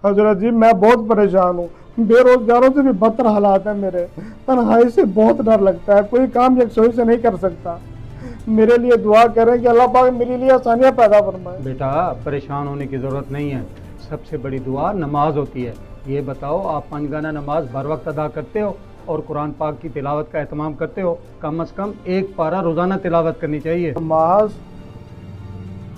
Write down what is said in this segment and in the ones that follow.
हजरत जी मैं बहुत परेशान हूँ, बेरोजगारों से भी बदतर हालात है मेरे। तन्हाई से बहुत डर लगता है, कोई काम यकसोई से नहीं कर सकता। मेरे लिए दुआ करें कि अल्लाह पाक मेरे लिए आसानियाँ पैदा फरमाए। बेटा परेशान होने की ज़रूरत नहीं है, सबसे बड़ी दुआ नमाज होती है। ये बताओ आप 5 गाना नमाज बर वक्त अदा करते हो और कुरान पाक की तिलावत का एहतमाम करते हो? कम से कम 1 पारा रोज़ाना तिलावत करनी चाहिए। नमाज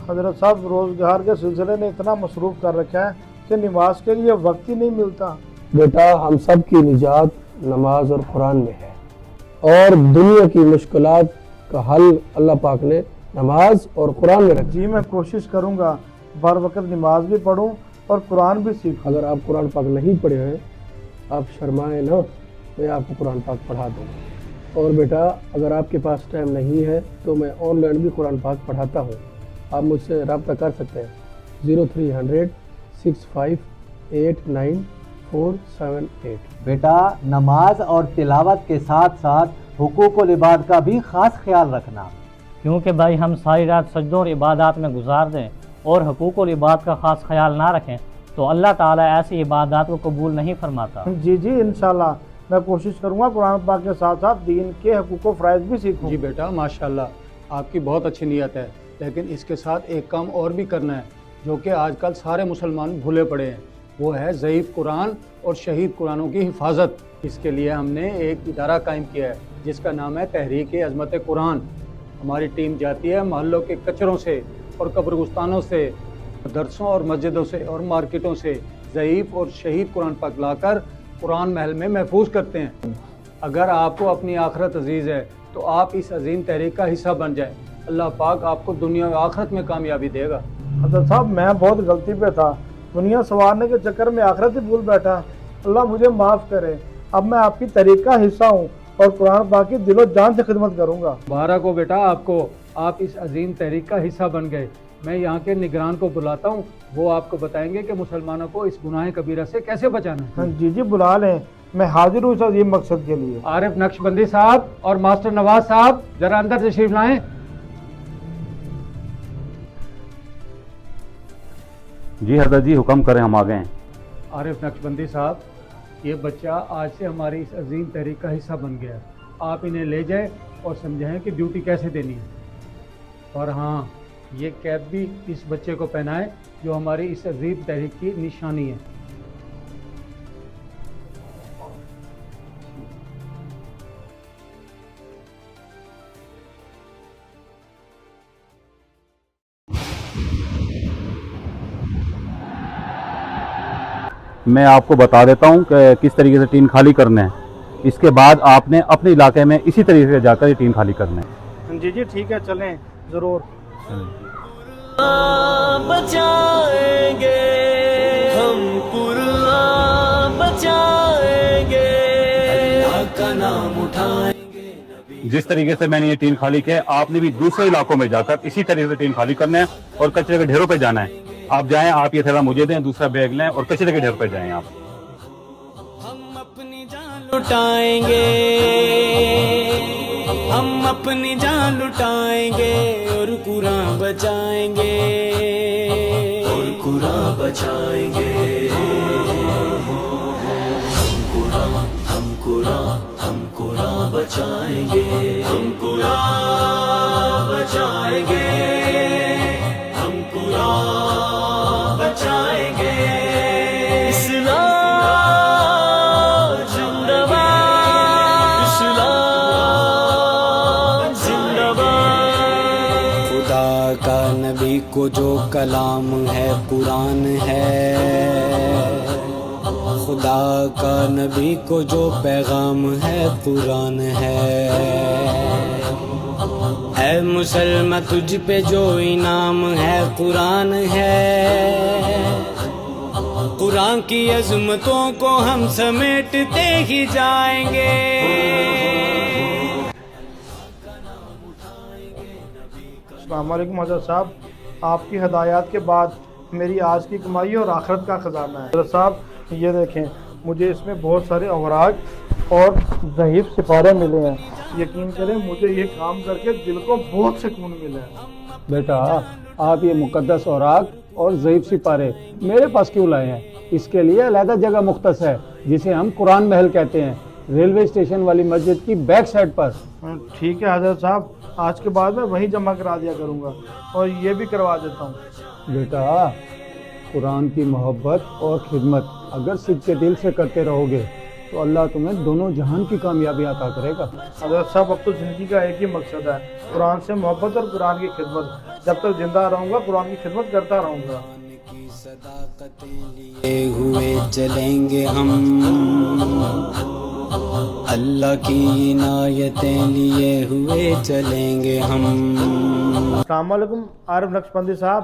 हजरत साहब रोजगार के सिलसिले ने इतना मसरूफ़ कर रखा है कि नमाज के लिए वक्त ही नहीं मिलता। बेटा हम सब की निजात नमाज और कुरान में है, और दुनिया की मुश्किलात का हल अल्लाह पाक ने नमाज और कुरान में रखा। जी मैं कोशिश करूँगा बर वक्त नमाज भी पढ़ूँ और कुरान भी सीखूँ। अगर आप कुरान पाक नहीं पढ़े हैं, आप शर्माएं ना, मैं आपको कुरान पाक पढ़ा दूँगा। और बेटा अगर आपके पास टाइम नहीं है तो मैं ऑनलाइन भी कुरान पाक पढ़ाता हूँ, आप मुझसे रब्ता कर सकते हैं 0300 65 89 478। बेटा नमाज और तिलावत के साथ साथ हुकूकुल इबाद का भी ख़ास ख्याल रखना, क्योंकि भाई हम सारी रात सजदों और इबादत में गुजार दें और हुकूकुल इबाद का ख़ास ख्याल ना रखें तो अल्लाह ताला ऐसी इबादत को कबूल नहीं फरमाता। जी जी इंशाल्लाह मैं कोशिश करूँगा कुरान पाक के साथ साथ दीन के हकूक़ व फ़राइज़ भी सीखूँ। जी बेटा माशाल्लाह आपकी बहुत अच्छी नीयत है, लेकिन इसके साथ एक काम और भी करना है जो कि आजकल सारे मुसलमान भूले पड़े हैं, वो है ज़ईफ़ कुरान और शहीद कुरानों की हिफाजत। इसके लिए हमने एक इदारा कायम किया है जिसका नाम है तहरीक अज़मत कुरान। हमारी टीम जाती है मोहल्लों के कचरों से और कब्रगुस्तानों से, दरसों और मस्जिदों से और मार्केटों से ज़ईफ़ और शहीद कुरान पाक लाकर कुरान महल में महफूज करते हैं। अगर आपको अपनी आखरत अजीज़ है तो आप इस अजीम तहरीक का हिस्सा बन जाएं। अल्लाह पाक आपको दुनिया और आखरत में कामयाबी देगा। हज़रत साहब मैं बहुत गलती पे था, दुनिया संवारने के चक्कर में आखिरत ही भूल बैठा। अल्लाह मुझे माफ़ करे। अब मैं आपकी तहरीक का हिस्सा हूँ और कुरान पाक की दिलो जान से खिदमत करूँगा। मुबारक हो बेटा आपको, आप इस अजीम तहरीक का हिस्सा बन गए। मैं यहाँ के निगरान को बुलाता हूँ, वो आपको बताएंगे कि मुसलमानों को इस गुनाह कबीरा से कैसे बचाना है। हाँ जी जी बुला लें, मैं हाजिर हूँ इस अजीम मकसद के लिए। आरिफ नक्शबंदी साहब और मास्टर नवाज साहब जरा अंदर तशरीफ लाएं। जी हजरत जी हुक्म करें, हम आ गए हैं। आरिफ नक्शबंदी साहब ये बच्चा आज से हमारी इस अजीम तहरीक का हिस्सा बन गया है, आप इन्हें ले जाएं और समझाएं कि ड्यूटी कैसे देनी है। और हाँ ये कैप भी इस बच्चे को पहनाएं जो हमारी इस अजीम तहरीक की निशानी है। मैं आपको बता देता हूं कि किस तरीके से टीन खाली करना है, इसके बाद आपने अपने इलाके में इसी तरीके से जाकर ये टीन खाली करना है। जी जी ठीक है चलें ज़रूर। बचाएंगे हम कुरान बचाएंगे, अल्लाह का नाम उठाएंगे। जिस तरीके से मैंने ये टीन खाली किया है, आपने भी दूसरे इलाकों में जाकर इसी तरीके से टीन खाली करना है और कचरे के ढेरों पे जाना है। आप जाएं, आप ये थैला मुझे दें, दूसरा बैग लें और कचरे के ढेर पे जाएं। आप हम अपनी जान लुटाएंगे, हम अपनी जान लुटाएंगे और कुरान बचाएंगे, और कुरान बचाएंगे। हम कुरान बचाएंगे, हम कुरान बचाएंगे, हम कुरान बचाएंगे। इस्लाम जिंदाबाद, इस्लाम जिंदाबाद। खुदा का नबी को जो कलाम है कुरान है, खुदा का नबी को जो पैगाम है कुरान है। ऐ मुसलमान तुझ पे जो इनाम है कुरान है, कुरान की अज़मतों को हम समेटते ही जाएंगे। अस्सलाम वालेकुम हज़रत साहब, आपकी हदायत के बाद मेरी आज की कमाई और आखिरत का ख़जाना है। हज़रत साहब ये देखें, मुझे इसमें बहुत सारे अवराक और ज़ईफ़ सिपारे मिले हैं। यकीन करें मुझे ये काम करके दिल को बहुत सुकून मिला है। बेटा आप ये मुकद्दस औराक اور ضعیف سپارے میرے پاس کیوں لائے ہیں؟ اس کے لیے علیحدہ جگہ مختص ہے جسے ہم قرآن محل کہتے ہیں، ریلوے اسٹیشن والی مسجد کی بیک سائڈ پر۔ ٹھیک ہے حضرت صاحب، آج کے بعد میں وہیں جمع کرا دیا کروں گا اور یہ بھی کروا دیتا ہوں۔ بیٹا قرآن کی محبت اور خدمت اگر سچے دل سے کرتے رہو گے تو اللہ تمہیں دونوں جہان کی کامیابی عطا کرے گا۔ حضرت صاحب اب تو زندگی کا ایک ہی مقصد ہے، قرآن سے محبت اور قرآن کی خدمت۔ جب تک زندہ رہوں گا قرآن کی خدمت کرتا رہوں گا۔ کی صداقتیں لیے ہوئے چلیں گے ہم، اللہ کی عنایتیں لیے ہوئے چلیں گے ہم۔ السلام علیکم عارف نقشبندی صاحب،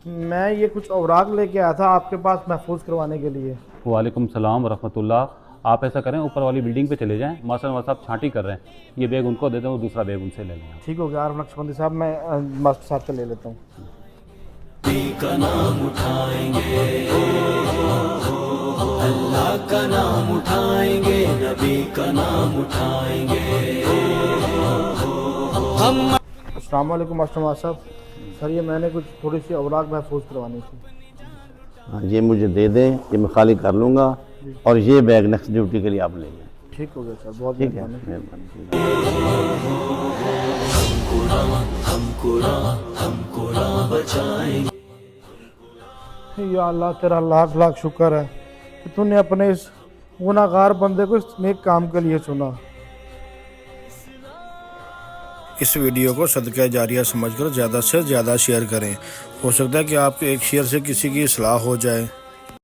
میں یہ کچھ اوراق لے کے آیا تھا آپ کے پاس محفوظ کروانے کے لیے۔ وعلیکم السلام ورحمۃ اللہ۔ آپ ایسا کریں اوپر والی بلڈنگ پہ چلے جائیں، ماسٹر صاحب چھانٹی کر رہے ہیں، یہ بیگ ان کو دے دیں اور دوسرا بیگ ان سے لے لیں۔ ٹھیک ہو گیا عارف نقشبندی صاحب، میں ماسٹر صاحب سے لے لیتا ہوں۔ کا نام اٹھائیں گے، اللہ کا نام اٹھائیں گے، نبی کا نام اٹھائیں گے ہم۔ السلام علیکم ماسٹر صاحب، سر یہ میں نے کچھ تھوڑی سی اوراق محفوظ کروانی تھی۔ ہاں یہ مجھے دے دیں، یہ میں خالی کر لوں گا، اور یہ بیگ نیکسٹ ڈیوٹی کے لیے آپ لے لیں۔ ٹھیک ہو گیا سر، بہت ٹھیک ہے، مہربانی۔ ہم قرآن بچائیں گے۔ یا اللہ تیرا لاکھ لاکھ شکر ہے کہ تو نے اپنے اس گناہ گار بندے کو اس نیک کام کے لیے چنا۔ اس ویڈیو کو صدقہ جاریہ سمجھ کر زیادہ سے زیادہ شیئر کریں، ہو سکتا ہے کہ آپ کے ایک شیئر سے کسی کی اصلاح ہو جائے۔